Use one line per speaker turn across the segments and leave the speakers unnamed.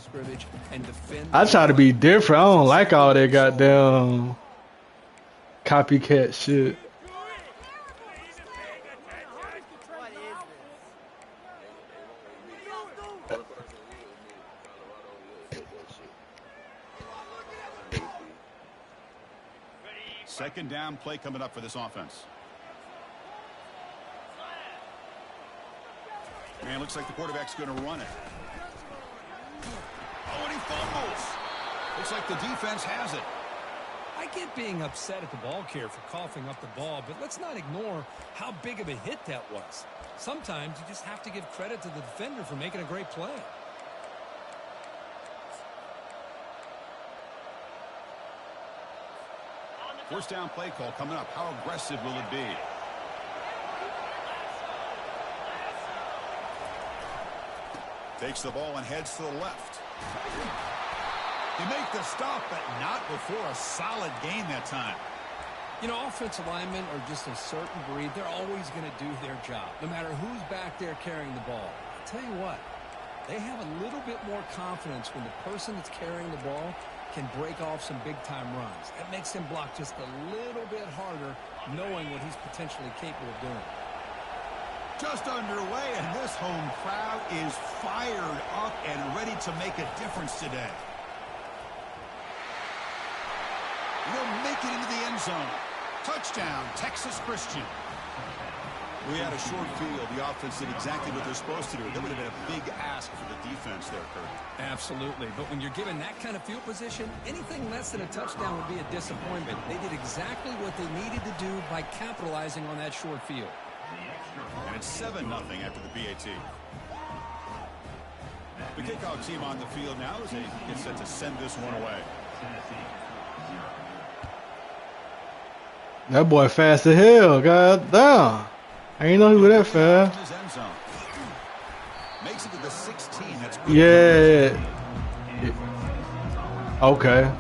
scrimmage and defend.
I try to be different. I don't like all that goddamn copycat shit.
Second down play coming up for this offense. Man, looks like the quarterback's going to run it. Oh, and he fumbles. Looks like the defense has it.
I get being upset at the ball carrier for coughing up the ball, but let's not ignore how big of a hit that was. Sometimes you just have to give credit to the defender for making a great play.
First down play call coming up. How aggressive will it be? Takes the ball and heads to the left. They make the stop, but not before a solid gain that time.
You know, offensive linemen are just a certain breed. They're always going to do their job, no matter who's back there carrying the ball. I'll tell you what, they have a little bit more confidence when the person that's carrying the ball can break off some big-time runs. That makes him block just a little bit harder, knowing what he's potentially capable of doing.
Just underway, and this home crowd is fired up and ready to make a difference today. Will make it into the end zone. Touchdown, Texas Christian. We had a short field. The offense did exactly what they're supposed to do. That would have been a big ask for the defense there, Kurt.
Absolutely. But when you're given that kind of field position, anything less than a touchdown would be a disappointment. They did exactly what they needed to do by capitalizing on that short field.
And it's 7-0 after the PAT. The kickoff team on the field now as they get set to send this one away.
That boy fast as hell, god damn. I ain't know he was that fast.
Makes it to the 16. That's good.
Yeah. Okay.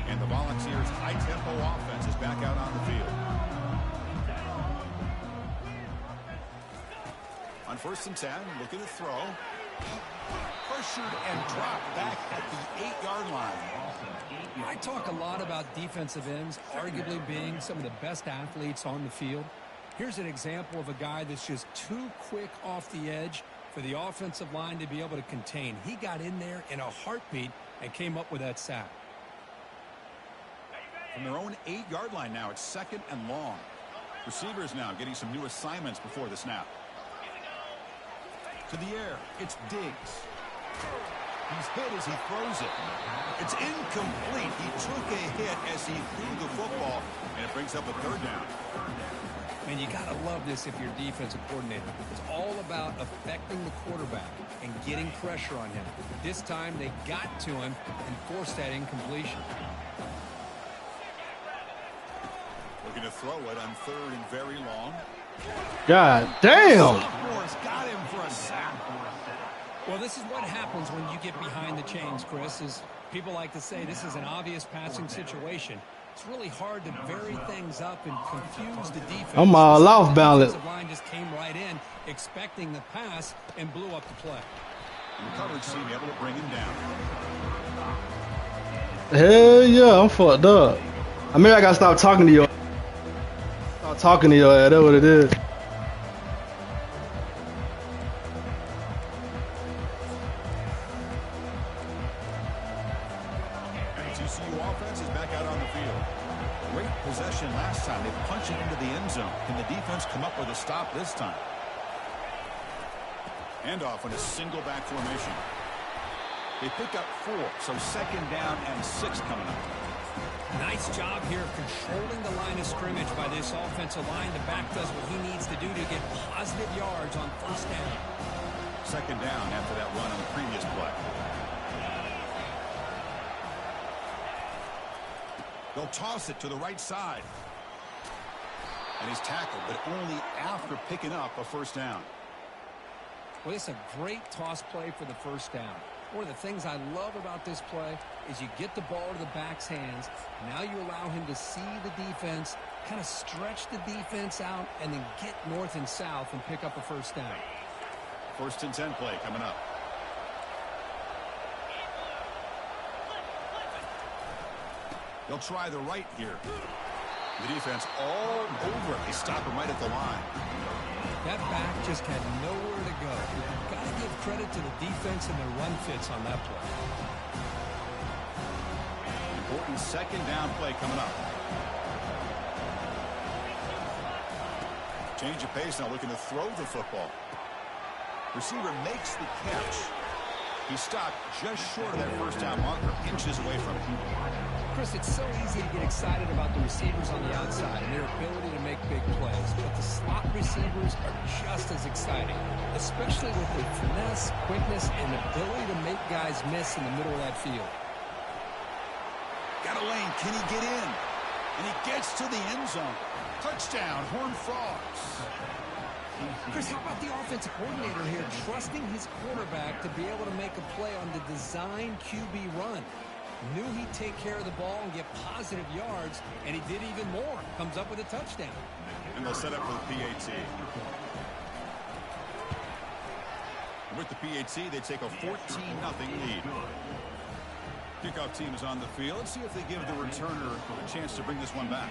And the Volunteers' high-tempo offense is back out on the field. On 1st and 10, looking to throw. Pressured and dropped back at the 8-yard line.
I talk a lot about defensive ends arguably being some of the best athletes on the field. Here's an example of a guy that's just too quick off the edge for the offensive line to be able to contain. He got in there in a heartbeat and came up with that sack.
From their own 8-yard line now, it's 2nd and long. Receivers now getting some new assignments before the snap. To the air, it's Diggs. He's hit as he throws it. It's incomplete. He took a hit as he threw the football, and it brings up a 3rd down.
Man, you got to love this if you're a defensive coordinator. It's all about affecting the quarterback and getting pressure on him. This time, they got to him and forced that incompletion.
Looking to throw it on 3rd and very long.
God damn.
Sophomore's got him for a sack.
Well, this is what happens when you get behind the chains, Chris, is people like to say this is an obvious passing situation. It's really hard to vary things up and confuse the defense.
I'm all off balance.
The defensive line just came right in, expecting the pass, and blew up the play.
The coverage team able to bring him down.
Hell yeah, I'm fucked up. I mean, I gotta stop talking to you. Stop talking to you. That's what it is.
TCU offense is back out on the field. Great possession last time. They punch it into the end zone. Can the defense come up with a stop this time? And off in a single back formation. They pick up 4, so 2nd down and 6 coming up.
Nice job here of controlling the line of scrimmage by this offensive line. The back does what he needs to do to get positive yards on 1st down.
2nd down after that run on the previous play. They'll toss it to the right side. And he's tackled, but only after picking up a 1st down.
Well, it's a great toss play for the 1st down. One of the things I love about this play is you get the ball to the back's hands. Now you allow him to see the defense kind of stretch the defense out and then get north and south and pick up a first down.
1st and 10 play coming up. They'll try the right here. The defense all over it. They stop him right at the line.
That back just had nowhere to go. You've got to give credit to the defense and their run fits on that play.
Important 2nd down play coming up. Change of pace now, looking to throw the football. Receiver makes the catch. He stopped just short of that first down marker, inches away from it.
Chris, it's so easy to get excited about the receivers on the outside and their ability to make big plays, but the slot receivers are just as exciting, especially with their finesse, quickness, and ability to make guys miss in the middle of that field.
Got a lane. Can he get in? And he gets to the end zone. Touchdown, Horned Frogs.
Chris, how about the offensive coordinator here trusting his quarterback to be able to make a play on the design QB run? Knew he'd take care of the ball and get positive yards, and he did even more. Comes up with a touchdown.
And they'll set up for the PAT. With the PAT, they take a 14-0 lead. Kickoff team is on the field. Let's see if they give the returner a chance to bring this one back.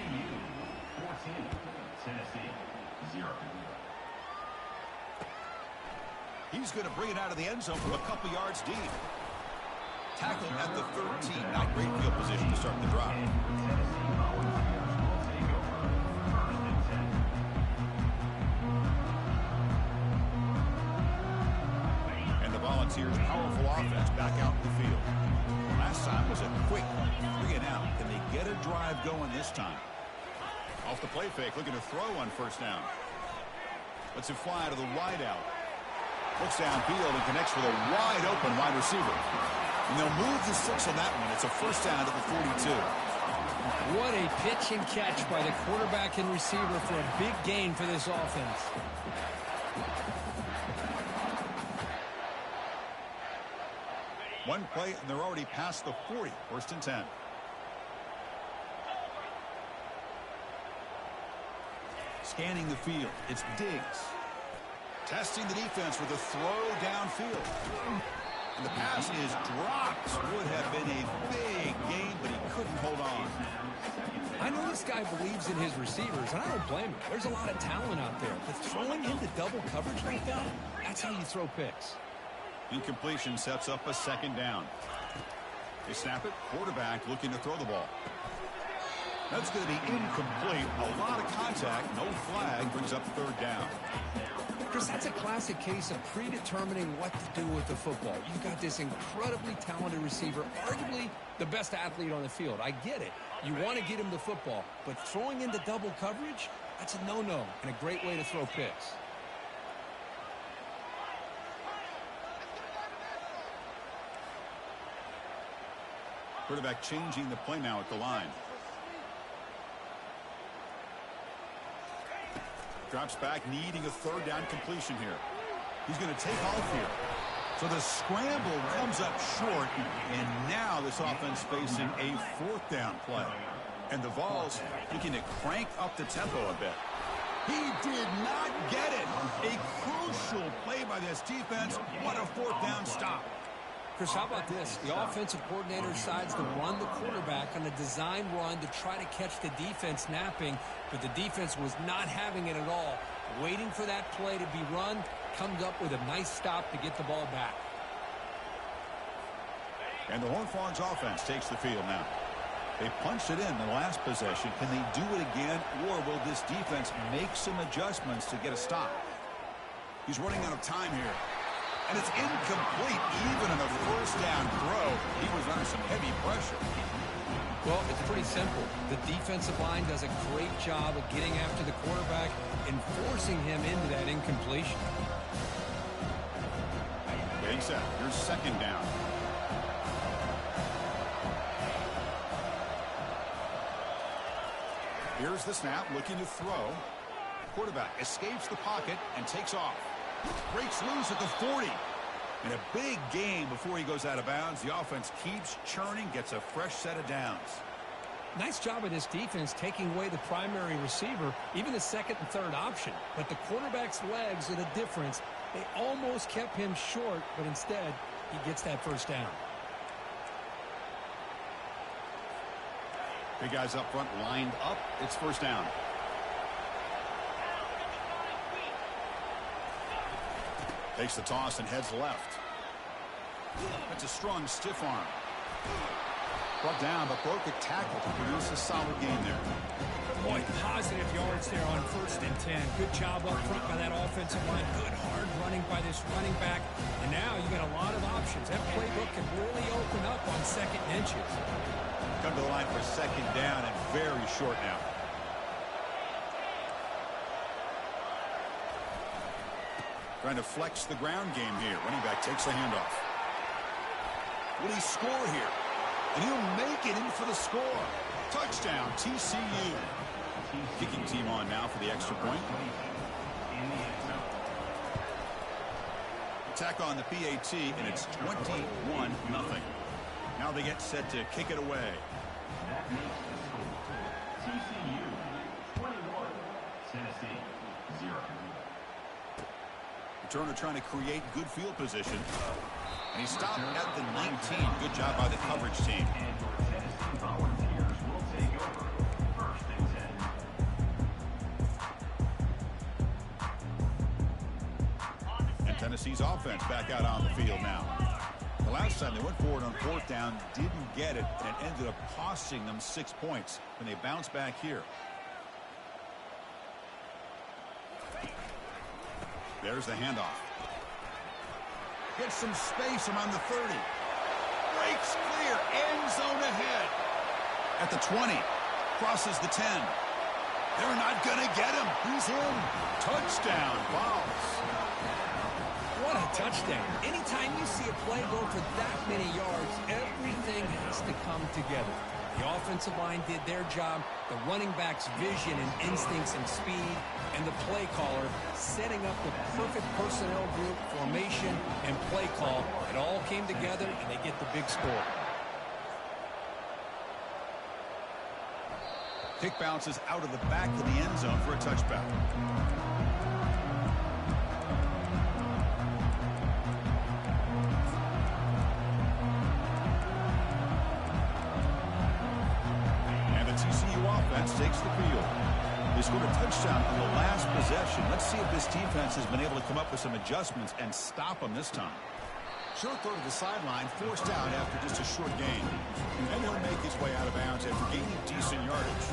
He's going to bring it out of the end zone from a couple yards deep. Tackled at the 13. Not great field position to start the drive. And the Volunteers' powerful offense back out in the field. Last time was a quick 3 and out. Can they get a drive going this time? Off the play fake, looking to throw on 1st down. Lets it fly to the wide out. Looks downfield and connects with a wide open wide receiver. And they'll move the 6 on that one. It's a first down at the 42.
What a pitch and catch by the quarterback and receiver for a big gain for this offense.
One play, and they're already past the 40. 1st and 10. Scanning the field. It's Diggs. Testing the defense with a throw downfield. And the pass is dropped. Would have been a big gain, but he couldn't hold on.
I know this guy believes in his receivers, and I don't blame him. There's a lot of talent out there, but throwing into double coverage like that, that's how you throw picks.
Incompletion sets up a 2nd down. They snap it. Quarterback looking to throw the ball. That's going to be incomplete. A lot of contact. No flag. Brings up 3rd down.
Chris, that's a classic case of predetermining what to do with the football. You've got this incredibly talented receiver, arguably the best athlete on the field. I get it. You want to get him the football, but throwing into double coverage, that's a no-no and a great way to throw picks.
Quarterback changing the play now at the line. Drops back, needing a 3rd down completion here. He's going to take off here. So the scramble comes up short, and now this offense facing a 4th down play. And the Vols looking to crank up the tempo a bit. He did not get it. A crucial play by this defense. What a 4th down stop.
Chris, how about this? The offensive coordinator decides to run the quarterback on a design run to try to catch the defense napping, but the defense was not having it at all. Waiting for that play to be run, comes up with a nice stop to get the ball back.
And the Horned Frogs offense takes the field now. They punched it in the last possession. Can they do it again, or will this defense make some adjustments to get a stop? He's running out of time here. And it's incomplete even on the 1st down throw. He was under some heavy pressure.
Well, it's pretty simple. The defensive line does a great job of getting after the quarterback and forcing him into that incompletion.
Getting set. Here's 2nd down. Here's the snap, looking to throw. Quarterback escapes the pocket and takes off. Breaks loose at the 40. And a big gain before he goes out of bounds. The offense keeps churning, gets a fresh set of downs.
Nice job of this defense taking away the primary receiver, even the second and third option. But the quarterback's legs are the difference. They almost kept him short, but instead, he gets that first down.
Big guys up front lined up. It's first down. Takes the toss and heads left. That's a strong stiff arm. Brought down, but broke a tackle to produce a solid gain there.
Boy, positive yards there on 1st and 10. Good job up front by that offensive line. Good hard running by this running back. And now you got a lot of options. That playbook can really open up on 2nd and inches.
Come to the line for 2nd down and very short now. Trying to flex the ground game here. Running back takes the handoff. Will he score here? And he'll make it in for the score. Touchdown, TCU. Kicking team on now for the extra point. Attack on the PAT, and it's 21-0. Now they get set to kick it away.
That makes the score TCU 21, Tennessee 0.
Turner trying to create good field position. And he stopped at the 19. Good job by the coverage team.
And your Tennessee Volunteers will take over 1st and 10.
And Tennessee's offense back out on the field now. The last time they went forward on 4th down, didn't get it, and it ended up costing them 6 points. And they bounce back here. There's the handoff. Gets some space around the 30. Breaks clear. End zone ahead. At the 20. Crosses the 10. They're not going to get him. He's in. Touchdown. Balls.
What a touchdown. Anytime you see a play go for that many yards, everything has to come together. The offensive line did their job, the running back's vision and instincts and speed, and the play caller setting up the perfect personnel group, formation, and play call. It all came together, and they get the big score.
Kick bounces out of the back of the end zone for a touchback. Offense takes the field. They scored a touchdown on the last possession. Let's see if this defense has been able to come up with some adjustments and stop them this time. Short throw to the sideline, forced out after just a short gain. And he'll make his way out of bounds after gaining decent yardage.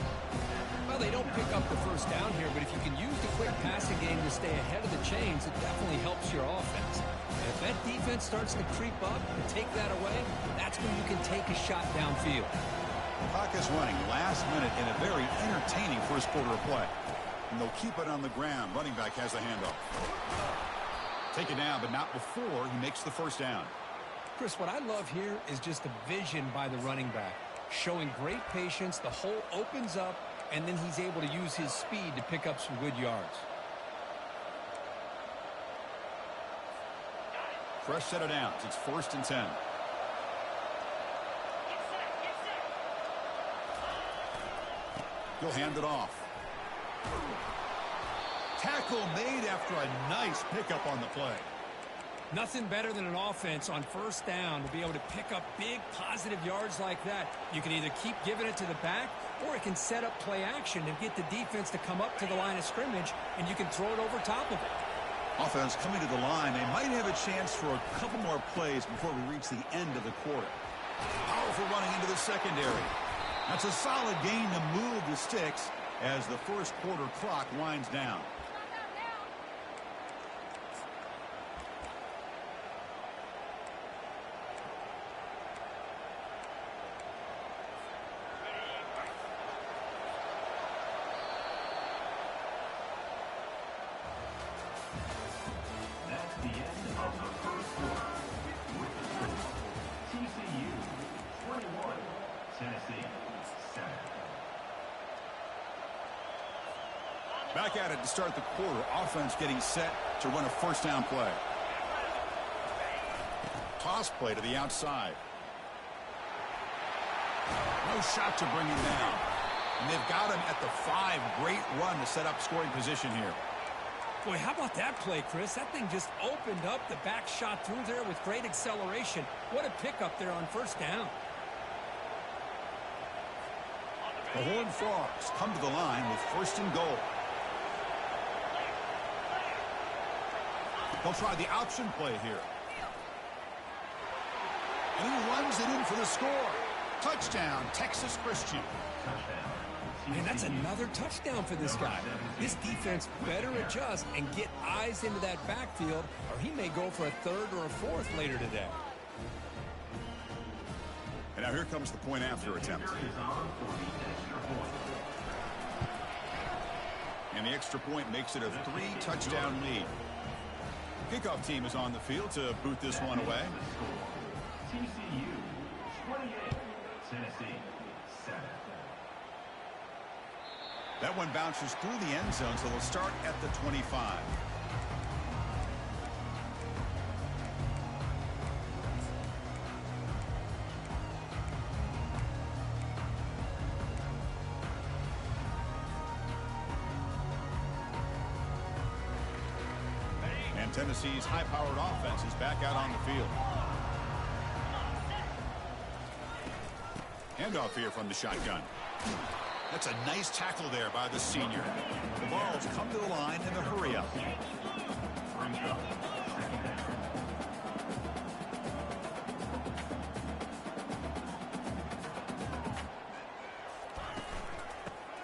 Well, they don't pick up the first down here, but if you can use the quick passing game to stay ahead of the chains, it definitely helps your offense. And if that defense starts to creep up and take that away, that's when you can take a shot downfield.
Clock is running last minute in a very entertaining first quarter of play. And they'll keep it on the ground. Running back has the handoff. Take it down, but not before he makes the first down.
Chris, what I love here is just the vision by the running back. Showing great patience, the hole opens up, and then he's able to use his speed to pick up some good yards.
Fresh set of downs. It's 1st and 10. He'll hand it off. Tackle made after a nice pickup on the play.
Nothing better than an offense on first down to be able to pick up big positive yards like that. You can either keep giving it to the back, or it can set up play action and get the defense to come up to the line of scrimmage, and you can throw it over top of it.
Offense coming to the line. They might have a chance for a couple more plays before we reach the end of the quarter. Powerful running into the secondary. That's a solid gain to move the sticks as the first quarter clock winds down.
That's the end of the first quarter. With the score, TCU 21, Tennessee 7.
Back at it to start the quarter. Offense getting set to run a first down play. Toss play to the outside. No shot to bring him down. And they've got him at the 5. Great run to set up scoring position here.
Boy, how about that play, Chris? That thing just opened up. The back shot through there with great acceleration. What a pickup there on first down.
The Horned Frogs come to the line with first and goal. They'll try the option play here. And he runs it in for the score. Touchdown, Texas Christian.
Man, that's another touchdown for this guy. This defense better adjust and get eyes into that backfield, or he may go for a 3rd or a 4th later today.
And now here comes the point after attempt. And the extra point makes it a 3-touchdown lead. Kickoff team is on the field to boot this one away.
TCU 28, Tennessee 7.
That one bounces through the end zone, so they'll start at the 25. And Tennessee's high-powered offense is back out on the field. Handoff here from the shotgun. That's a nice tackle there by the senior. The Vols come to the line in the hurry-up.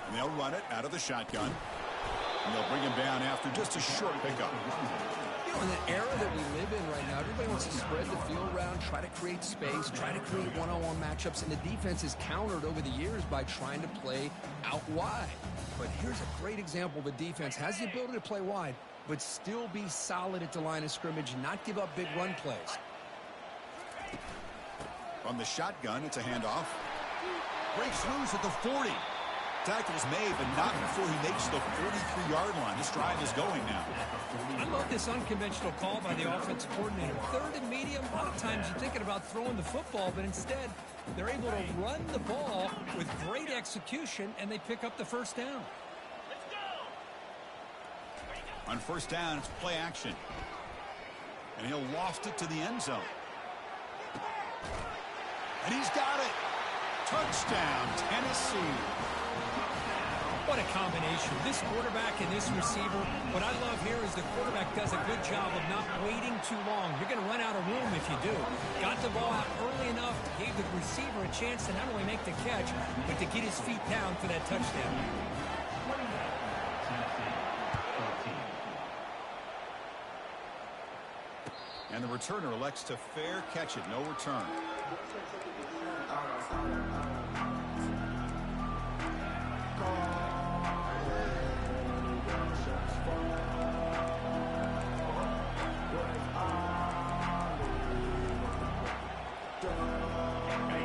And they'll run it out of the shotgun. And they'll bring him down after just a short pickup.
You know, in the era that we live in right now, everybody wants to spread the field around, try to create space, try to create one-on-one matchups, and the defense is countered over the years by trying to play out wide. But here's a great example of a defense has the ability to play wide, but still be solid at the line of scrimmage and not give up big run plays.
From the shotgun, it's a handoff. Breaks loose at the 40. Tackle's made, but not before he makes the 43-yard line. This drive is going now.
I love this unconventional call by the offensive coordinator. 3rd and medium, a lot of times you're thinking about throwing the football, but instead they're able to run the ball with great execution, and they pick up the first down.
On first down, it's play action. And he'll loft it to the end zone. And he's got it. Touchdown, Tennessee.
What a combination. This quarterback and this receiver. What I love here is the quarterback does a good job of not waiting too long. You're going to run out of room if you do. Got the ball out early enough, gave the receiver a chance to not only make the catch, but to get his feet down for that touchdown.
And the returner elects to fair catch it. No return.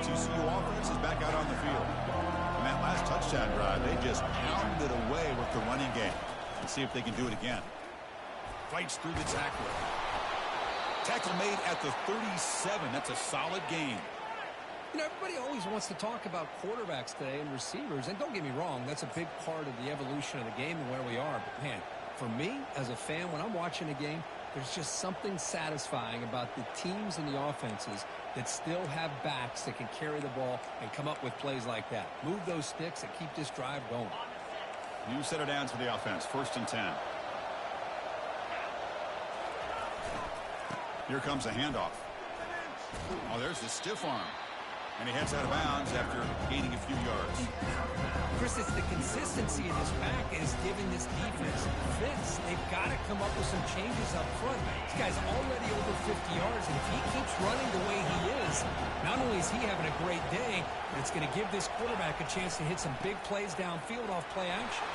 TCU offense is back out on the field. And that last touchdown drive, they just pounded away with the running game. Let's see if they can do it again. Fights through the tackle. Tackle made at the 37. That's a solid gain.
You know, everybody always wants to talk about quarterbacks today and receivers. And don't get me wrong, that's a big part of the evolution of the game and where we are. But, man, for me, as a fan, when I'm watching a game, there's just something satisfying about the teams and the offenses that still have backs that can carry the ball and come up with plays like that. Move those sticks and keep this drive going.
New set of downs for the offense. 1st and 10. Here comes a handoff. Oh, there's the stiff arm. And he heads out of bounds after gaining a few yards.
Chris, it's the consistency of this back is giving this defense fits. They've got to come up with some changes up front. This guy's already over 50 yards, and if he keeps running the way he is, not only is he having a great day, but it's going to give this quarterback a chance to hit some big plays downfield off play action.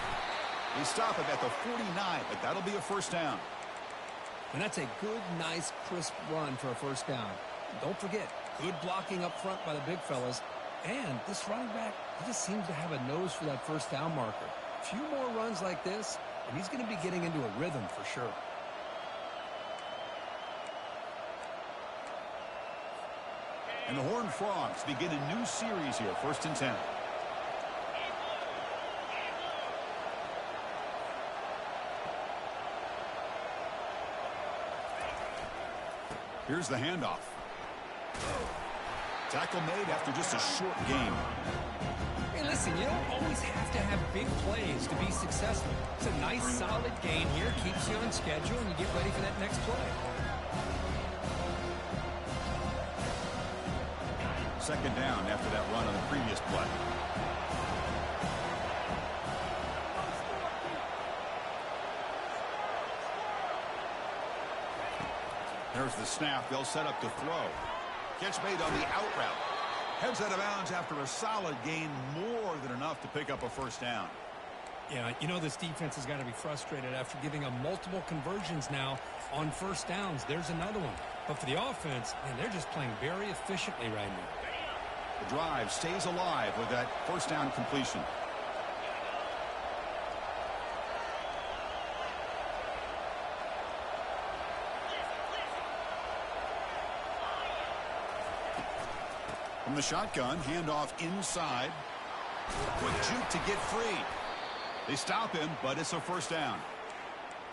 They stop him at the 49, but that'll be a first down.
And that's a good, nice, crisp run for a first down. Don't forget, good blocking up front by the big fellas. And this running back, he just seems to have a nose for that first down marker. A few more runs like this, and he's going to be getting into a rhythm for sure.
And the Horned Frogs begin a new series here, 1st and 10. Here's the handoff. Tackle made after just a short game.
Hey, listen, you don't always have to have big plays to be successful. It's a nice, solid gain here. Keeps you on schedule, and you get ready for that next play.
2nd down after that run on the previous play. There's the snap. They'll set up to throw. Catch made on the out route. Heads out of bounds after a solid gain, more than enough to pick up a 1st down.
Yeah, you know this defense has got to be frustrated after giving them multiple conversions now on 1st downs. There's another one. But for the offense, man, they're just playing very efficiently right now.
The drive stays alive with that 1st down completion. From the shotgun, handoff inside. Quick juke to get free. They stop him, but it's a 1st down.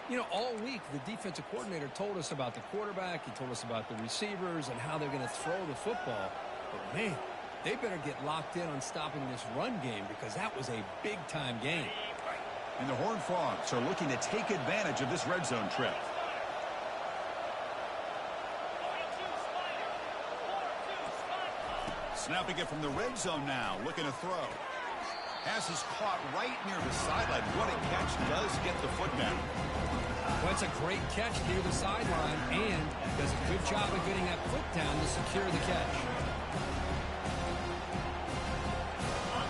You know, all week, the defensive coordinator told us about the quarterback. He told us about the receivers and how they're going to throw the football. But, man, they better get locked in on stopping this run game because that was a big-time game.
And the Horned Frogs are looking to take advantage of this red zone trip. Snapping it from the red zone now, looking to throw. Pass is caught right near the sideline. What a catch, does get the foot down.
Well, it's a great catch near the sideline and does a good job of getting that foot down to secure the catch.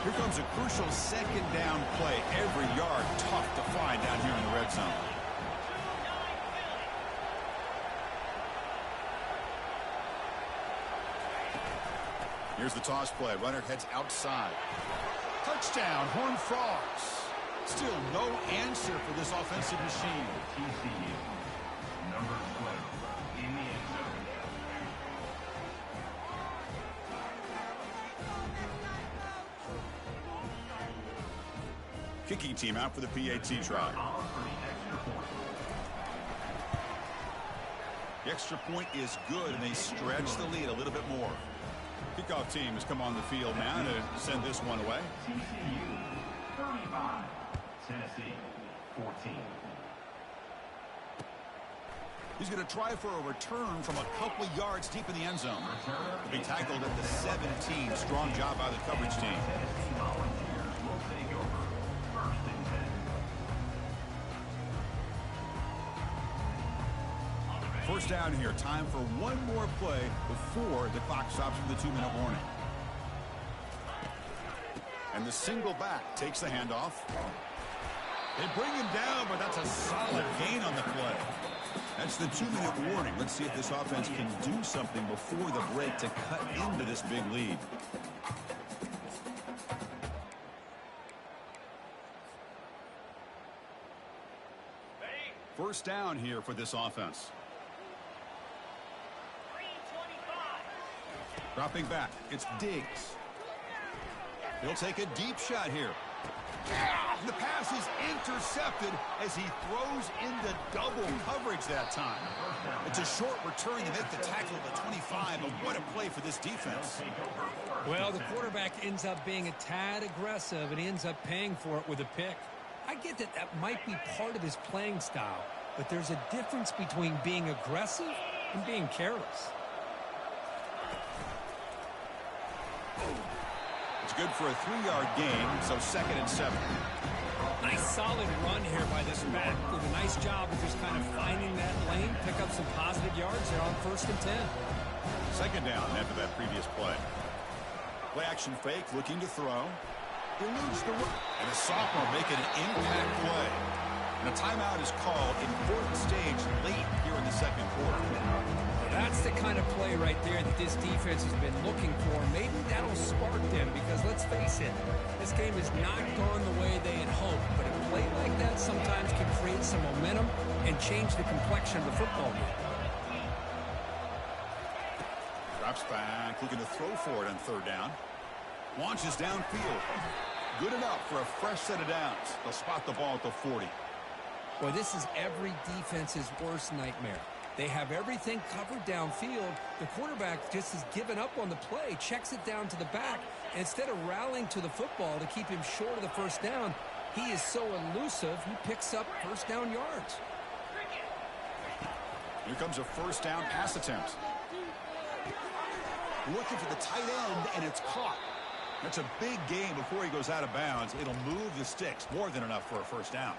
Here comes a crucial 2nd down play. Every yard tough to find down here in the red zone. Here's the toss play. Runner heads outside. Touchdown, Horned Frogs. Still no answer for this offensive machine.
TCU, number 12, in the end zone.
Kicking team out for the PAT try. The extra point is good, and they stretch the lead a little bit more. Kickoff team has come on the field now to send this one away.
TCU, 35, Tennessee, 14.
He's going to try for a return from a couple of yards deep in the end zone. He'll be tackled at the 17. Strong job by the coverage team.
Tennessee Volunteers will take over 1st and 10.
1st down here. Time for one more play before the clock stops for the 2-minute warning. And the single back takes the handoff. They bring him down, but that's a solid gain on the play. That's the 2-minute warning. Let's see if this offense can do something before the break to cut into this big lead. First down here for this offense. Dropping back, it's Diggs. He'll take a deep shot here. The pass is intercepted as he throws into double coverage that time. It's a short return to make the tackle at the 25, but what a play for this defense.
Well, the quarterback ends up being a tad aggressive, and he ends up paying for it with a pick. I get that that might be part of his playing style, but there's a difference between being aggressive and being careless.
It's good for a 3-yard gain, so 2nd and 7.
Nice solid run here by this back. Did a nice job of just kind of finding that lane, pick up some positive yards there on 1st and 10.
2nd down after that previous play. Play action fake, looking to throw. Eludes the run. And a sophomore making an impact play. And a timeout is called, important stage late here in the 2nd quarter.
That's the kind of play right there that this defense has been looking for. Maybe that'll spark them because, let's face it, this game has not gone the way they had hoped. But a play like that sometimes can create some momentum and change the complexion of the football game.
Drops back, looking to throw for it on third down. Launches downfield. Good enough for a fresh set of downs. They'll spot the ball at the 40.
Boy, this is every defense's worst nightmare. They have everything covered downfield. The quarterback just has given up on the play, checks it down to the back. And instead of rallying to the football to keep him short of the first down, he is so elusive, he picks up first down yards.
Here comes a first down pass attempt. Looking for the tight end, and it's caught. That's a big gain before he goes out of bounds. It'll move the sticks, more than enough for a first down.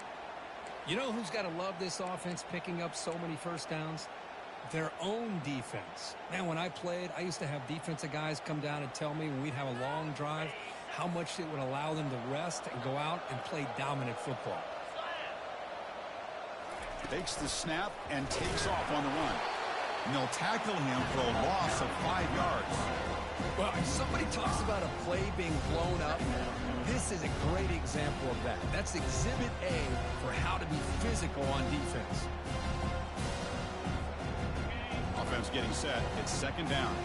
You know who's got to love this offense picking up so many first downs? Their own defense. Man, when I played, I used to have defensive guys come down and tell me when we'd have a long drive how much it would allow them to rest and go out and play dominant football.
Takes the snap and takes off on the run. And they'll tackle him for a loss of 5 yards.
Well, if somebody talks about a play being blown up, this is a great example of that. That's exhibit A for how to be physical on defense.
Offense getting set. It's second down.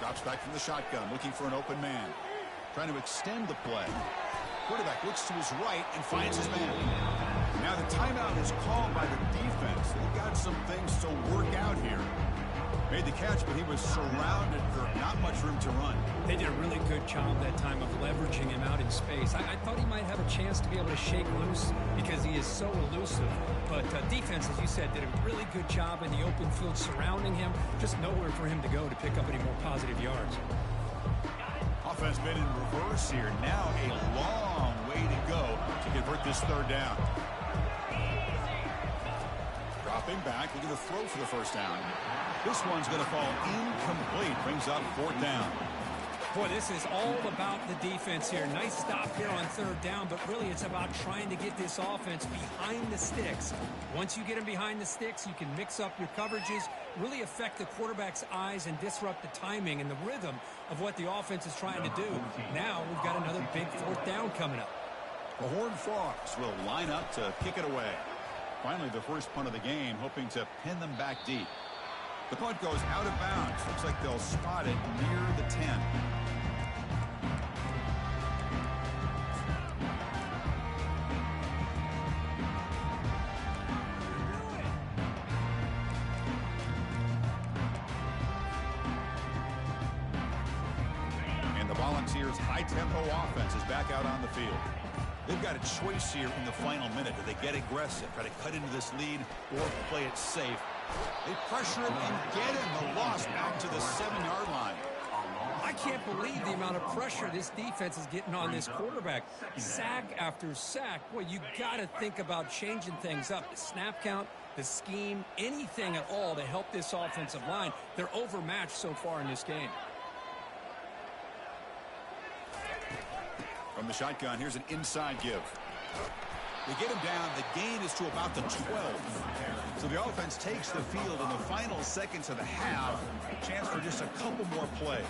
Drops back from the shotgun, looking for an open man. Trying to extend the play. Quarterback looks to his right and finds his man. Now the timeout is called by the defense. They've got some things to work out here. Made the catch, but he was surrounded for not much room to run.
They did a really good job that time of leveraging him out in space. I thought he might have a chance to be able to shake loose because he is so elusive. But defense, as you said, did a really good job in the open field surrounding him. Just nowhere for him to go to pick up any more positive yards.
Offense been in reverse here. Now a long way to go to convert this third down. Dropping back, looking to throw for the first down. This one's going to fall incomplete. Brings up fourth down.
Boy, this is all about the defense here. Nice stop here on third down, but really it's about trying to get this offense behind the sticks. Once you get them behind the sticks, you can mix up your coverages, really affect the quarterback's eyes and disrupt the timing and the rhythm of what the offense is trying to do. Now we've got another big fourth down coming up.
The Horned Frogs will line up to kick it away. Finally, the first punt of the game, hoping to pin them back deep. The punt goes out of bounds. Looks like they'll spot it near the 10. And the Volunteers' high-tempo offense is back out on the field. They've got a choice here in the final minute. Do they get aggressive, try to cut into this lead, or play it safe? They pressure him and get him. The loss back to the 7-yard line. I
can't believe the amount of pressure this defense is getting on this quarterback. Sack after sack. Boy, you got to think about changing things up. The snap count, the scheme, anything at all to help this offensive line. They're overmatched so far in this game.
From the shotgun, here's an inside give. They get him down. The gain is to about the 12. So the offense takes the field in the final seconds of the half. Chance for just a couple more plays.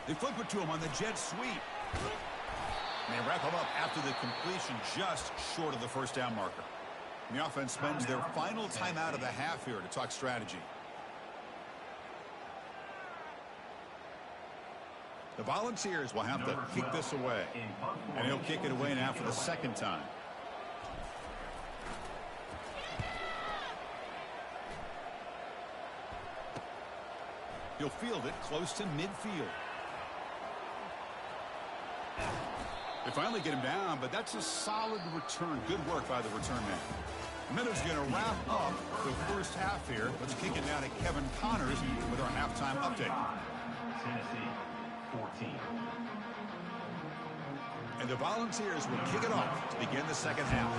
They flip it to him on the jet sweep. And they wrap him up after the completion just short of the first down marker. And the offense spends their final timeout of the half here to talk strategy. The Volunteers will have to kick this away. And he'll kick it away now for the second time. He'll field it close to midfield. They finally get him down, but that's a solid return. Good work by the return man. Meadows going to wrap up the first half here. Let's kick it down to Kevin Connors with our halftime update.
Tennessee 14.
And the Volunteers will kick it off to begin the second half.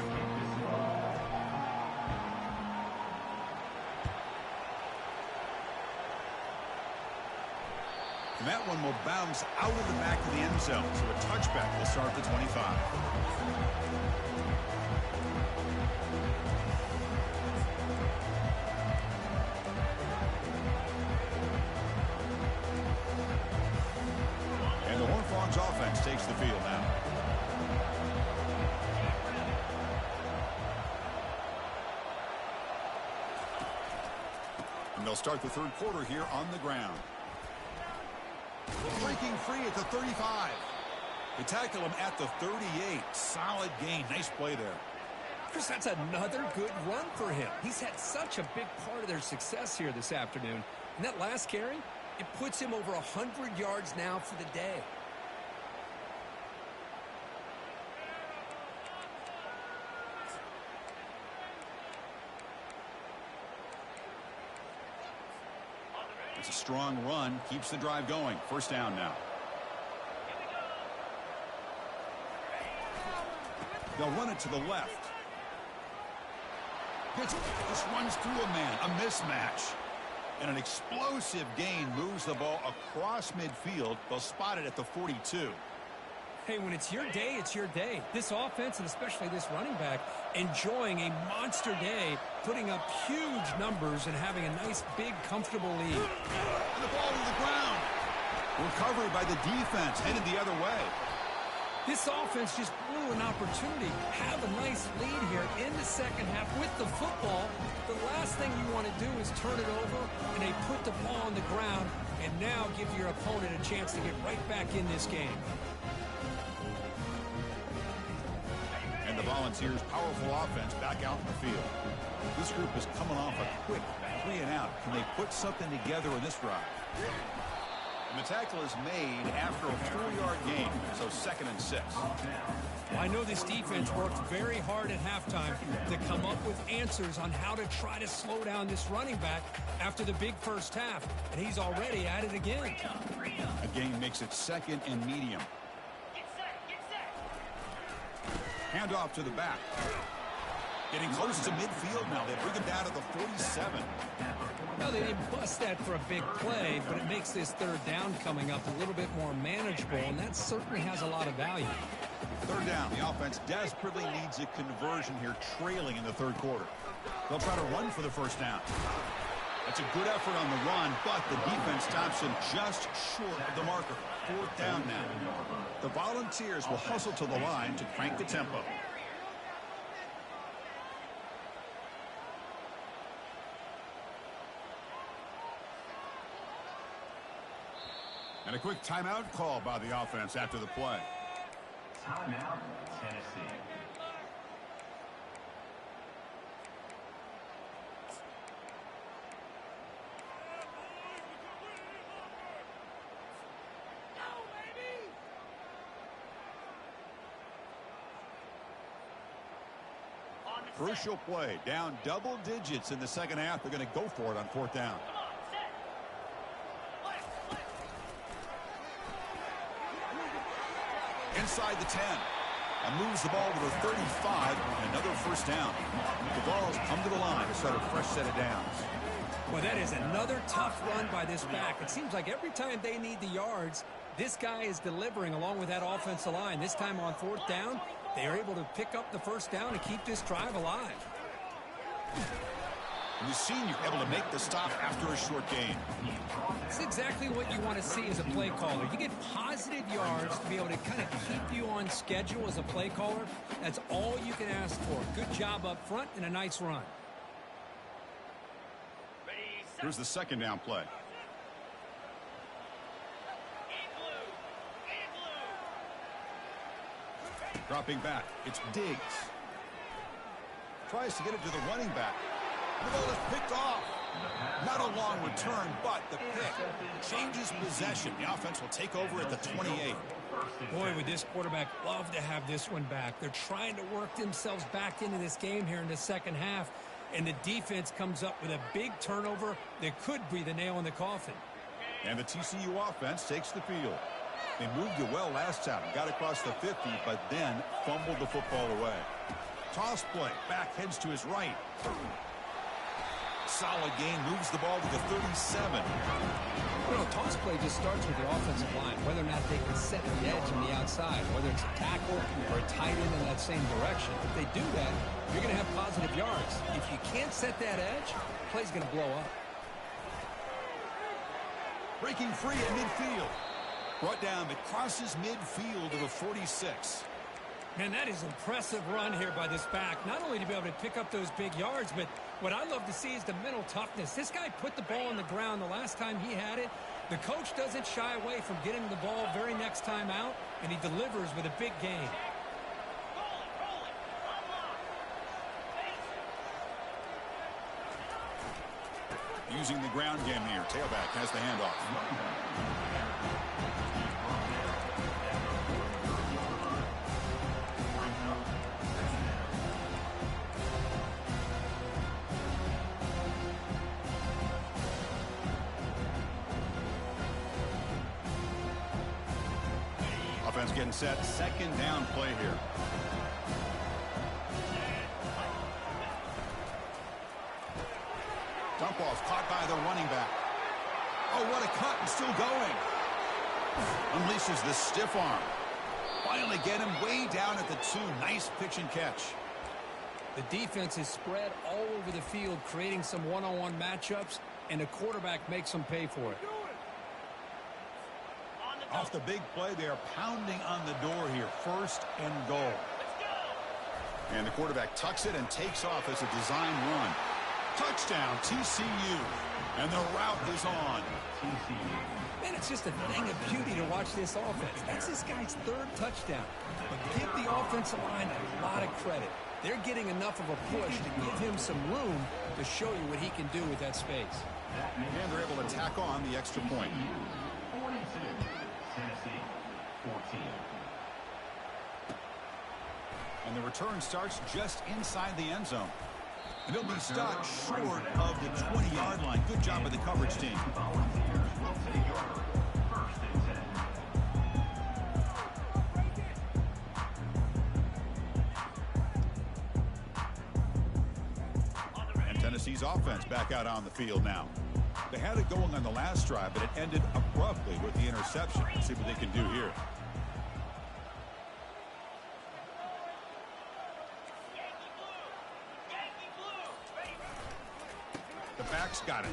And that one will bounce out of the back of the end zone. So a touchback will start the 25. And the Horned Frogs offense takes the field now. And they'll start the third quarter here on the ground. Breaking free at the 35. They tackle him at the 38. Solid gain. Nice play there.
Chris, that's another good run for him. He's had such a big part of their success here this afternoon. And that last carry, it puts him over 100 yards now for the day.
It's a strong run. Keeps the drive going. First down now. They'll run it to the left. Just runs through a man. A mismatch. And an explosive gain moves the ball across midfield. They'll spot it at the 42.
Hey, when it's your day, it's your day. This offense, and especially this running back, enjoying a monster day, putting up huge numbers and having a nice, big, comfortable lead.
And the ball to the ground. Recovery by the defense, headed the other way.
This offense just blew an opportunity. Have a nice lead here in the second half with the football. The last thing you want to do is turn it over, and they put the ball on the ground, and now give your opponent a chance to get right back in this game.
And the Volunteers' powerful offense back out in the field. This group is coming off a quick 3 and out. Can they put something together in this drive? And the tackle is made after a 4-yard gain, so 2nd and 6.
I know this defense worked very hard at halftime to come up with answers on how to try to slow down this running back after the big first half, and he's already at it again.
A gain makes it 2nd and medium. Handoff to the back. Getting close to midfield now. They bring him down to the 47.
Well, they didn't bust that for a big play, but it makes this third down coming up a little bit more manageable, and that certainly has a lot of value.
Third down. The offense desperately needs a conversion here, trailing in the third quarter. They'll try to run for the first down. That's a good effort on the run, but the defense stops him just short of the marker. 4th down now. The Volunteers will hustle to the line to crank the tempo. And a quick timeout call by the offense after the play.
Timeout, Tennessee.
Crucial play. Down double digits in the second half. They're going to go for it on 4th down. Inside the 10. And moves the ball to the 35. And another first down. The Vols come to the line to start a fresh set of downs.
Well, that is another tough run by this back. It seems like every time they need the yards, this guy is delivering along with that offensive line. This time on 4th down, they are able to pick up the first down and keep this drive alive.
The senior able to make the stop after a short gain.
It's exactly what you want to see as a play caller. You get positive yards to be able to kind of keep you on schedule as a play caller. That's all you can ask for. Good job up front and a nice run.
Here's the second down play. Dropping back. It's Diggs. Tries to get it to the running back. The ball is picked off. Not a long return, but the pick changes possession. The offense will take over at the 28.
Boy, would this quarterback love to have this one back. They're trying to work themselves back into this game here in the second half, and the defense comes up with a big turnover that could be the nail in the coffin.
And the TCU offense takes the field. They moved it well last time, got across the 50, but then fumbled the football away. Toss play, back heads to his right. Solid gain, moves the ball to the 37.
You know, toss play just starts with your offensive line, whether or not they can set the edge on the outside, whether it's a tackle or a tight end in that same direction. If they do that, you're going to have positive yards. If you can't set that edge, the play's going to blow up.
Breaking free at midfield. Brought down, but crosses midfield to the 46.
Man, that is impressive run here by this back. Not only to be able to pick up those big yards, but what I love to see is the mental toughness. This guy put the ball on the ground the last time he had it. The coach doesn't shy away from getting the ball very next time out, and he delivers with a big gain.
Using the ground game here. Tailback has the handoff. Offense getting set. Second down play here. Dump off caught by the running back. Oh, what a cut, and still going. Unleashes the stiff arm. Finally get him way down at the 2. Nice pitch and catch.
The defense is spread all over the field, creating some one-on-one matchups, and the quarterback makes them pay for it.
Off the big play, they are pounding on the door here. First and goal. And the quarterback tucks it and takes off as a design run. Touchdown, TCU. And the route is on.
Man, it's just a thing of beauty to watch this offense. That's this guy's 3rd touchdown. But give the offensive line a lot of credit. They're getting enough of a push to give him some room to show you what he can do with that space.
And they're able to tack on the extra point.
42, Tennessee, 14.
And the return starts just inside the end zone. And he'll be stopped short of the 20-yard line. Good job by the coverage team.
Volunteers will take over. 1st and 10.
And Tennessee's offense back out on the field now. They had it going on the last drive, but it ended abruptly with the interception. Let's see what they can do here. The back's got it.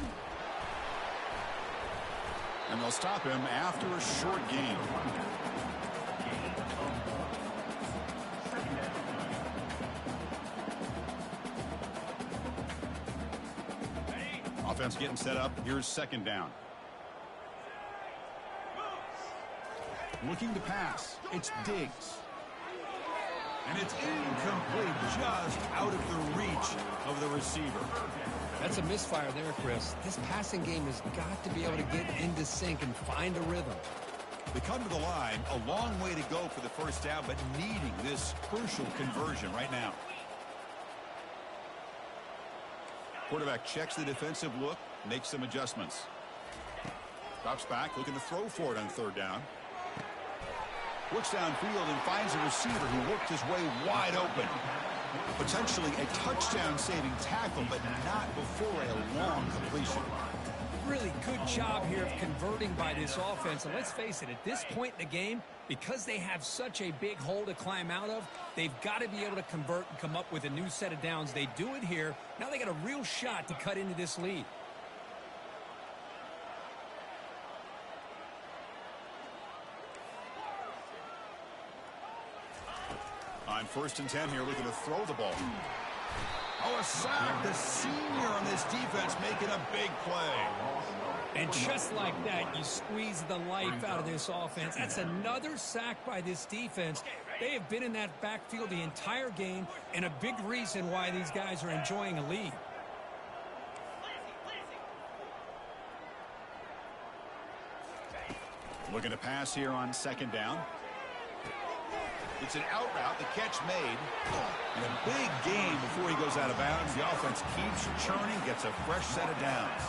And they'll stop him after a short gain. Offense getting set up. Here's 2nd down. Looking to pass. It's Diggs. And it's incomplete, just out of the reach of the receiver.
That's a misfire there, Chris. This passing game has got to be able to get into sync and find a rhythm.
They come to the line, a long way to go for the 1st down, but needing this crucial conversion right now. Quarterback checks the defensive look, makes some adjustments. Drops back, looking to throw for it on 3rd down. Looks downfield and finds a receiver who worked his way wide open. Potentially a touchdown-saving tackle, but not before a long completion.
Really good job here of converting by this offense. And let's face it, at this point in the game, because they have such a big hole to climb out of, they've got to be able to convert and come up with a new set of downs. They do it here. Now they got a real shot to cut into this lead.
On 1st and 10 here, looking to throw the ball. Oh, a sack. The senior on this defense making a big play.
And just like that, you squeeze the life out of this offense. That's another sack by this defense. They have been in that backfield the entire game, and a big reason why these guys are enjoying a lead.
Looking to pass here on 2nd down. It's an out route, the catch made. And a big gain before he goes out of bounds. The offense keeps churning, gets a fresh set of downs.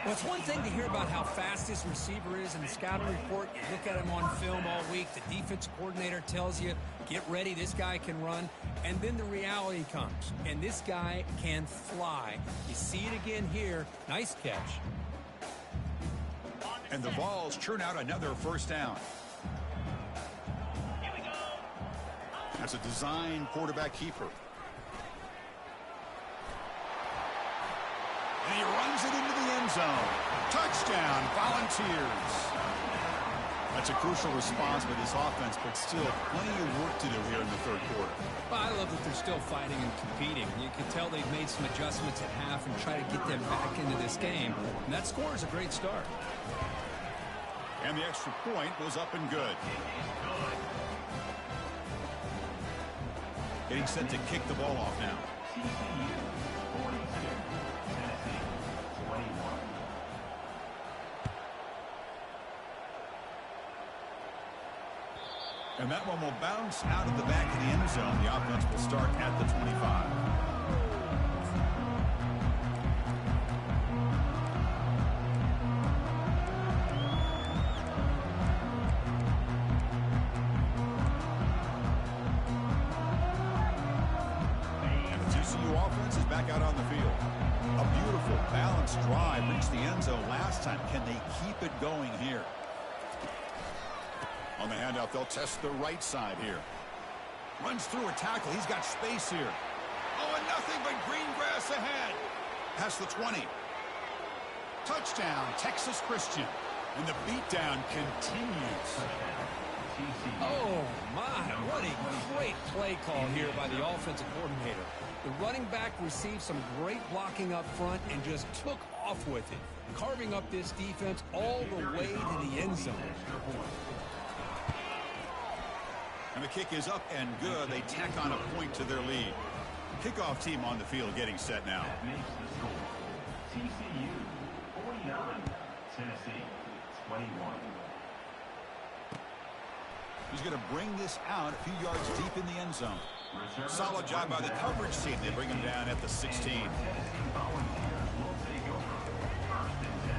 Well, it's one thing to hear about how fast this receiver is in the scouting report. You look at him on film all week. The defense coordinator tells you, get ready, this guy can run. And then the reality comes, and this guy can fly. You see it again here. Nice catch.
And the Vols churn out another 1st down. That's a design quarterback keeper. And he runs it into the end zone. Touchdown, Volunteers. That's a crucial response by this offense, but still plenty of work to do here in the third quarter.
Well, I love that they're still fighting and competing. You can tell they've made some adjustments at half and try to get them back into this game. And that score is a great start.
And the extra point was up and good. Getting set to kick the ball off now.
TCU 42, Tennessee 21.
And that one will bounce out of the back of the end zone. The offense will start at the 25. And the TCU offense is back out on the field. A beautiful, balanced drive reached the end zone last time. Can they keep it going here? On the handout, they'll test the right side here. Runs through a tackle. He's got space here. Oh, and nothing but green grass ahead. Past the 20. Touchdown, Texas Christian. And the beatdown continues.
Oh, my. What a great play call here by the offensive coordinator. The running back received some great blocking up front and just took off with it, carving up this defense all the way to the end zone.
And the kick is up and good. They tack on a point to their lead. Kickoff team on the field getting set now.
That makes the score. TCU 49, Tennessee 21.
He's going to bring this out a few yards deep in the end zone. Solid job by the coverage team. They bring him down at the 16.
Tennessee Volunteers will take over. First and 10.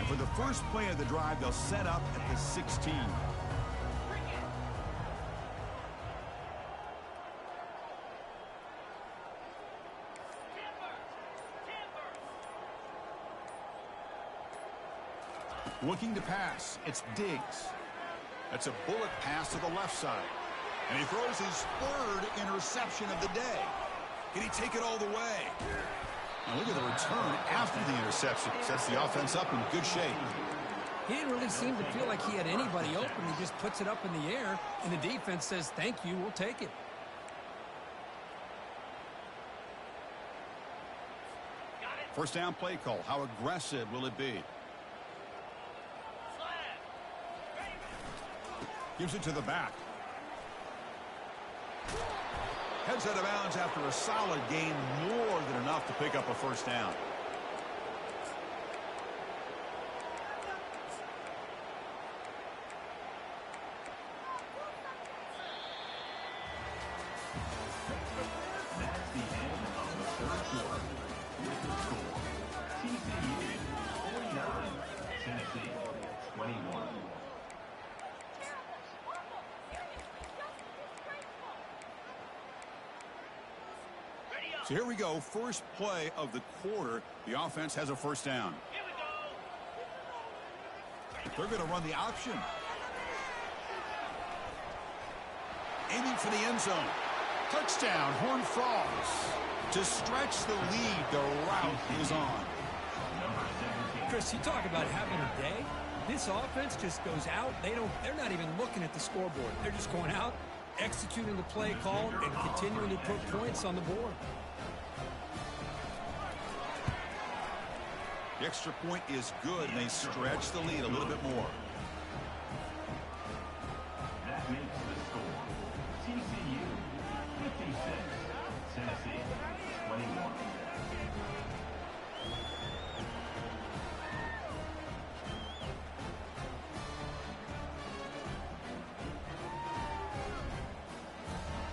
And for the first play of the drive, they'll set up at the 16. Looking to pass. It's Diggs. That's a bullet pass to the left side. And he throws his third interception of the day. Can he take it all the way? Now look at the return after the interception. Sets the offense up in good shape.
He didn't really seem to feel like he had anybody open. He just puts it up in the air, and the defense says, thank you, we'll take it.
First down play call. How aggressive will it be? Gives it to the back. Heads out of bounds after a solid gain, more than enough to pick up a first down.
That's the end of the third quarter. With the score, TCU 49, Tennessee 21.
So here we go. First play of the quarter. The offense has a first down. They're going to run the option. Aiming for the end zone. Touchdown, Horned Frogs. To stretch the lead, the route is on.
Chris, you talk about having a day. This offense just goes out. They're not even looking at the scoreboard. They're just going out, executing the play call, and continuing to put points on the board.
The extra point is good, and they stretch the lead a little bit more.
That makes the score. TCU 56, Tennessee 21.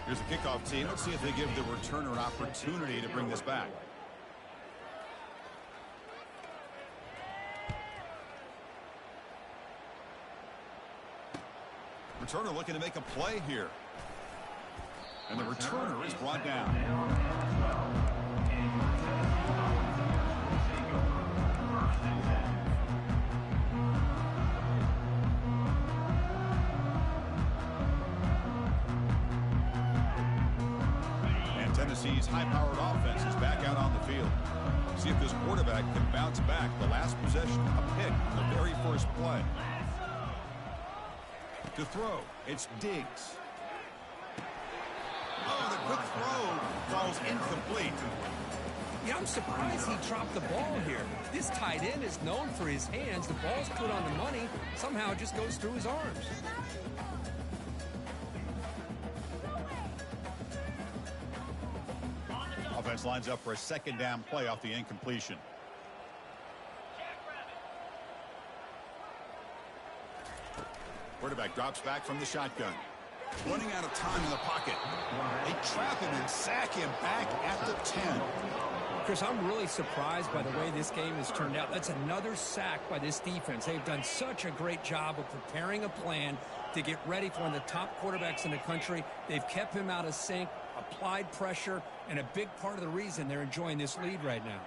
Here's the kickoff team. Let's see if they give the returner an opportunity to bring this back. Returner looking to make a play here. And the returner is brought down. And Tennessee's high-powered offense is back out on the field. See if this quarterback can bounce back. The last possession, a pick on the very first play. To throw, it's Diggs. Oh, the quick throw falls incomplete.
Yeah, I'm surprised he dropped the ball here. This tight end is known for his hands. The ball's put on the money. Somehow it just goes through his arms.
Offense lines up for a second down play off the incompletion. Quarterback drops back from the shotgun. Running out of time in the pocket. They trap him and sack him back at the 10.
Chris, I'm really surprised by the way this game has turned out. That's another sack by this defense. They've done such a great job of preparing a plan to get ready for one of the top quarterbacks in the country. They've kept him out of sync, applied pressure, and a big part of the reason they're enjoying this lead right now.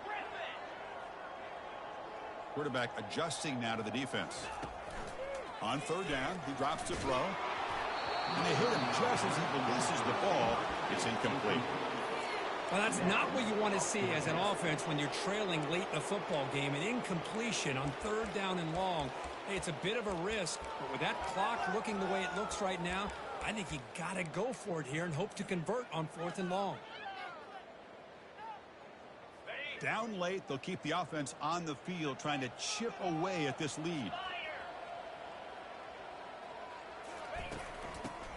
Quarterback adjusting now to the defense. On third down, he drops to throw. And they hit him just as he releases the ball. It's incomplete.
Well, that's not what you want to see as an offense when you're trailing late in a football game. An incompletion on third down and long. Hey, it's a bit of a risk, but with that clock looking the way it looks right now, I think you got to go for it here and hope to convert on fourth and long.
Down late, they'll keep the offense on the field trying to chip away at this lead.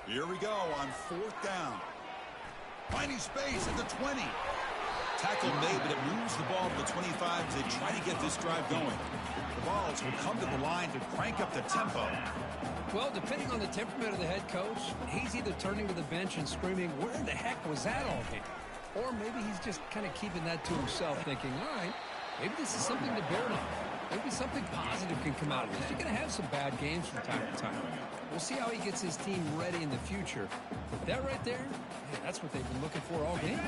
Here we go on fourth down. Finding space at the 20. Tackle made, but it moves the ball to the 25 as they try to get this drive going. The Vols will come to the line to crank up the tempo.
Well, depending on the temperament of the head coach, he's either turning to the bench and screaming, where the heck was that all game? Or maybe he's just kind of keeping that to himself, thinking, all right, maybe this is something to build on. Maybe something positive can come out of this. You're going to have some bad games from time to time. We'll see how he gets his team ready in the future. But that right there, yeah, that's what they've been looking for all game.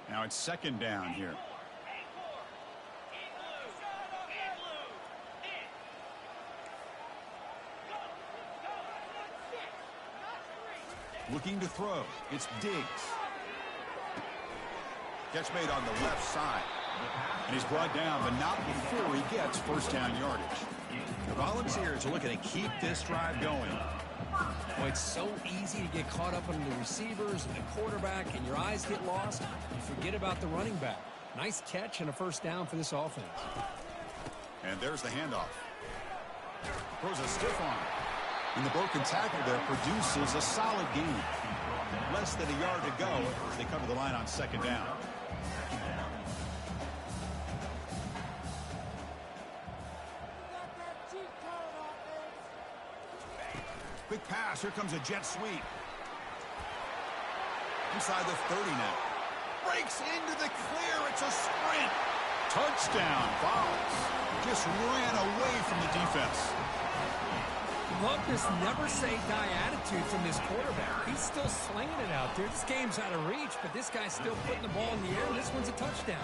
Now it's second down here. Looking to throw. It's Diggs. Catch made on the left side. And he's brought down, but not before he gets first down yardage. The Volunteers are looking to keep this drive going.
Well, it's so easy to get caught up on the receivers and the quarterback, and your eyes get lost. You forget about the running back. Nice catch and a first down for this offense.
And there's the handoff. Throws a stiff arm. And the broken tackle there produces a solid gain. Less than a yard to go as they cover the line on second down. Quick pass. Here comes a jet sweep. Inside the 30 now. Breaks into the clear. It's a sprint. Touchdown, Vols. Just ran away from the defense.
Love this never-say-die attitude from this quarterback. He's still slinging it out there. This game's out of reach, but this guy's still putting the ball in the air, and this one's a touchdown.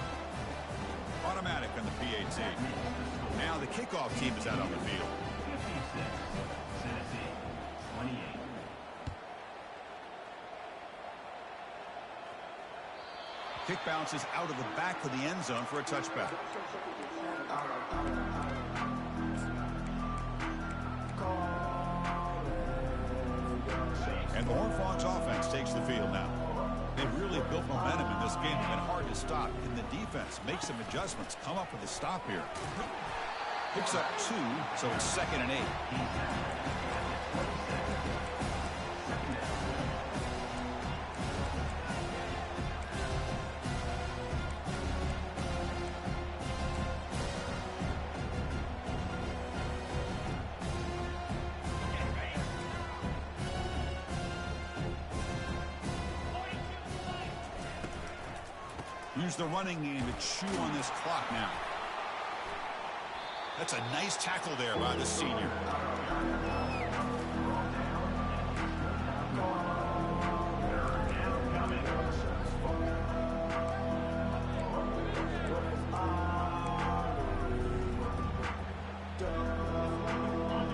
Automatic on the PAT. Now the kickoff team is out on the field.
56, Tennessee, 28.
Kick bounces out of the back of the end zone for a touchback. And the Horned Frogs offense takes the field now. They've really built momentum in this game. It's been hard to stop. And the defense makes some adjustments. Come up with a stop here. Picks up 2, so it's 2nd and 8. Use the running game to chew on this clock now. That's a nice tackle there by the senior.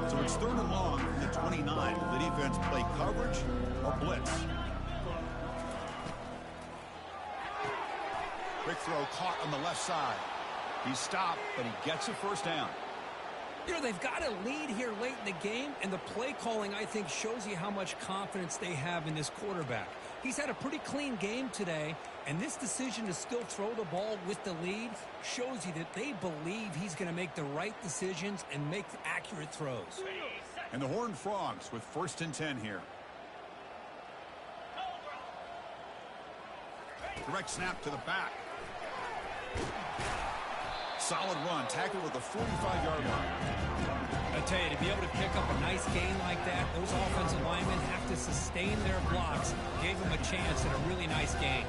So it's 3rd and long from the 29. Will the defense play coverage or blitz? Quick throw caught on the left side. He's stopped, but he gets a first down.
You know, they've got a lead here late in the game, and the play calling, I think, shows you how much confidence they have in this quarterback. He's had a pretty clean game today, and this decision to still throw the ball with the lead shows you that they believe he's going to make the right decisions and make accurate throws.
And the Horned Frogs with 1st and 10 here. Direct snap to the back. Solid run, tackled at the 45-yard line.
I tell you, to be able to pick up a nice gain like that, those offensive linemen have to sustain their blocks. Gave them a chance at a really nice gain.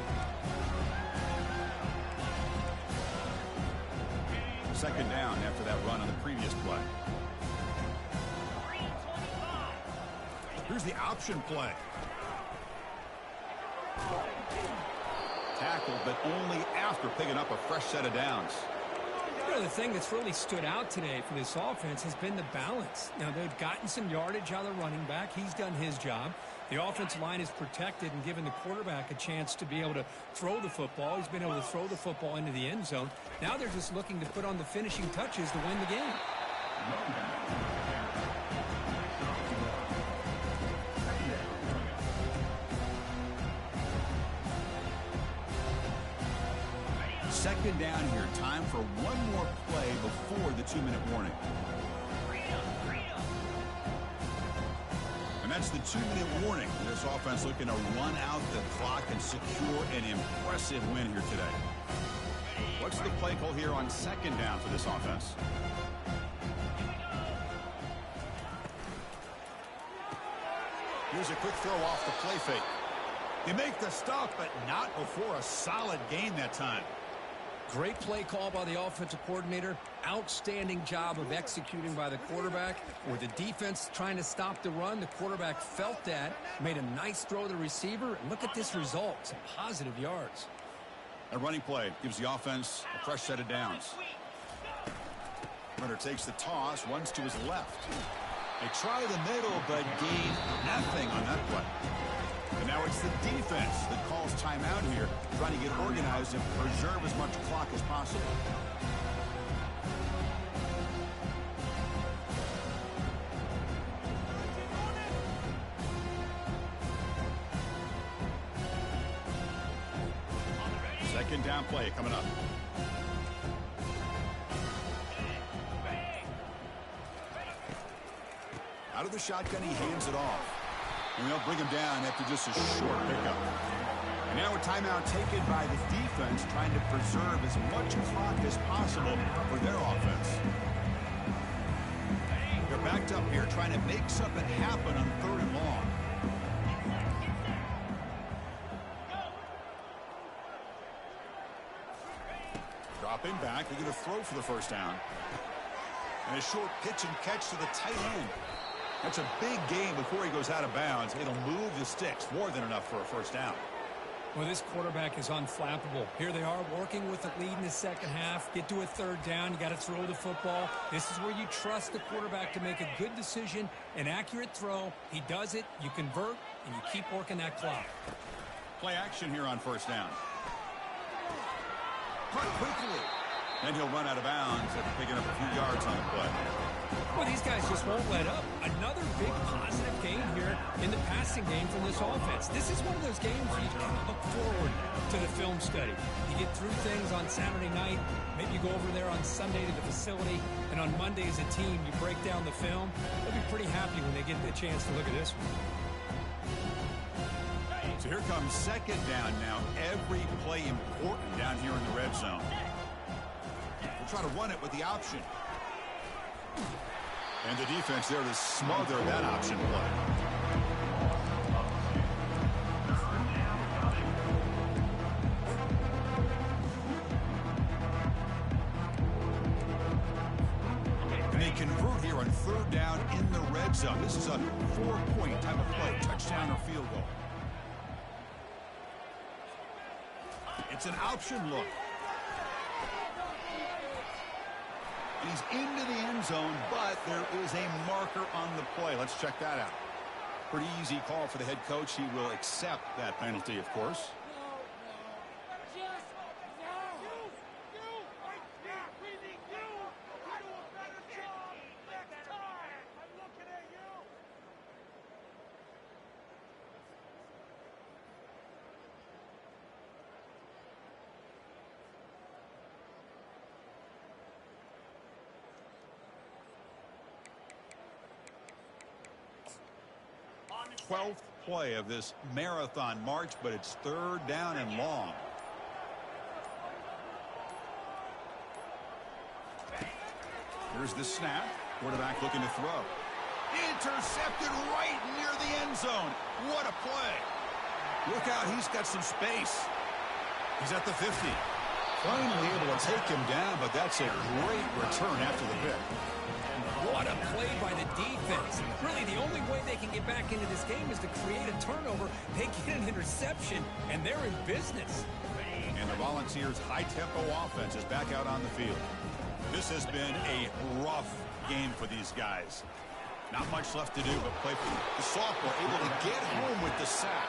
Second down after that run on the previous play. Here's the option play. Tackled, but only after picking up a fresh set of downs.
You know, the thing that's really stood out today for this offense has been the balance. Now, they've gotten some yardage out of the running back. He's done his job. The offensive line is protected and given the quarterback a chance to be able to throw the football. He's been able to throw the football into the end zone. Now they're just looking to put on the finishing touches to win the game.
Second down here. Time for one more play before the 2-minute warning. And that's the 2-minute warning. This offense looking to run out the clock and secure an impressive win here today. What's the play call here on second down for this offense? Here's a quick throw off the play fake. They make the stop, but not before a solid gain that time.
Great play call by the offensive coordinator. Outstanding job of executing by the quarterback. With the defense trying to stop the run, the quarterback felt that, made a nice throw to the receiver, and look at this result. Some positive yards.
A running play gives the offense a fresh set of downs. Runner takes the toss, runs to his left. They try the middle, but gain nothing on that play. And now it's the defense that calls timeout here, trying to get organized and preserve as much clock as possible. Second down play coming up. Out of the shotgun, he hands it off. And they'll bring him down after just a short pickup. And now a timeout taken by the defense, trying to preserve as much clock as possible for their offense. They're backed up here, trying to make something happen on 3rd and long. Dropping back, they're going to throw for the first down. And a short pitch and catch to the tight end. That's a big gain before he goes out of bounds. It'll move the sticks, more than enough for a first down.
Well, this quarterback is unflappable. Here they are working with the lead in the second half. Get to a 3rd down. You got to throw the football. This is where you trust the quarterback to make a good decision, an accurate throw. He does it, you convert, and you keep working that clock.
Play action here on first down. Cut quickly. Then he'll run out of bounds after picking up a few yards on the play.
Well, these guys just won't let up. Another big positive gain here in the passing game from this offense. This is one of those games where you can look forward to the film study. You get through things on Saturday night. Maybe you go over there on Sunday to the facility, and on Monday as a team, you break down the film. They'll be pretty happy when they get the chance to look at this one.
So here comes second down now. Every play important down here in the red zone. We'll try to run it with the option. And the defense there to smother that option play. And they convert here on 3rd down in the red zone. This is a 4-point type of play, touchdown or field goal. It's an option look. And he's into the end zone, but there is a marker on the play. Let's check that out. Pretty easy call for the head coach. He will accept that penalty, of course. 12th play of this marathon march, but it's 3rd down and long. Here's the snap. Quarterback looking to throw. Intercepted right near the end zone. What a play. Look out, he's got some space. He's at the 50. Finally able to take him down, but that's a great return after the pick.
What a play by the defense. Really, the only way they can get back into this game is to create a turnover. They get an interception, and they're in business.
And the Volunteers' high-tempo offense is back out on the field. This has been a rough game for these guys. Not much left to do, but play for the sophomore able to get home with the sack.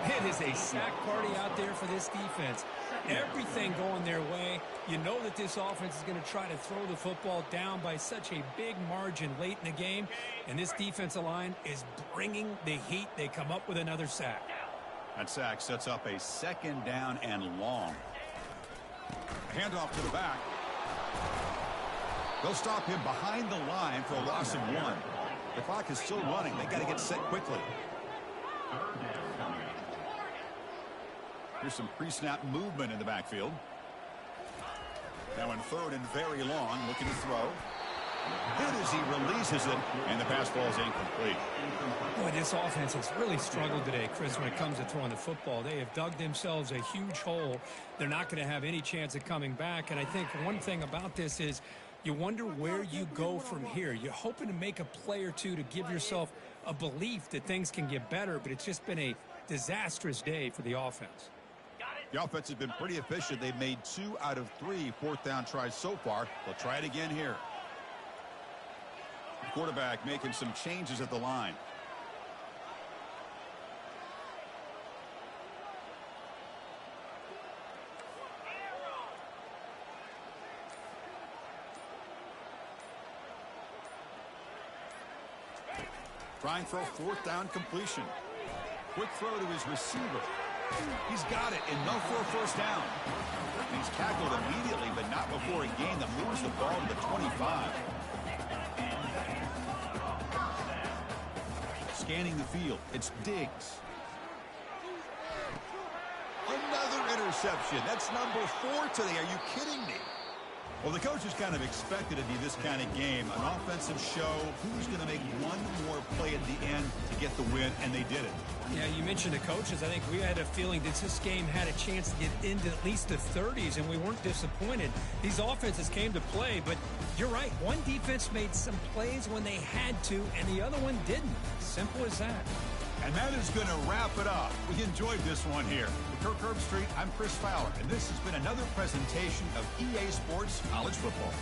It is a sack party out there for this defense. Everything going their way. You know that this offense is going to try to throw the football down by such a big margin late in the game. And this defensive line is bringing the heat. They come up with another sack.
That sack sets up a 2nd down and long. Handoff to the back. They'll stop him behind the line for a loss of 1. The clock is still running. They got to get set quickly. Here's some pre-snap movement in the backfield. Now in 3rd and very long, looking to throw. Good as he releases it, and the pass ball is incomplete.
Boy, this offense has really struggled today, Chris, when it comes to throwing the football. They have dug themselves a huge hole. They're not going to have any chance of coming back. And I think one thing about this is you wonder where you go from here. You're hoping to make a play or two to give yourself a belief that things can get better, but it's just been a disastrous day for the offense.
The offense has been pretty efficient. They've made 2 out of 3 4th down tries so far. They'll try it again here. The quarterback making some changes at the line. Trying for a 4th down completion. Quick throw to his receiver. He's got it, enough for a 1st down. He's tackled immediately, but not before a gain that moves the ball to the 25. Scanning the field, it's Diggs. Another interception. That's number 4 today. Are you kidding me? Well, the coaches kind of expected it to be this kind of game. An offensive show. Who's going to make one more play at the end to get the win, and they did it.
Yeah, you mentioned the coaches. I think we had a feeling that this game had a chance to get into at least the 30s, and we weren't disappointed. These offenses came to play, but you're right. One defense made some plays when they had to, and the other one didn't. Simple as that.
And that is going to wrap it up. We enjoyed this one here. For Kirk Herbstreit, I'm Chris Fowler, and this has been another presentation of EA Sports College Football.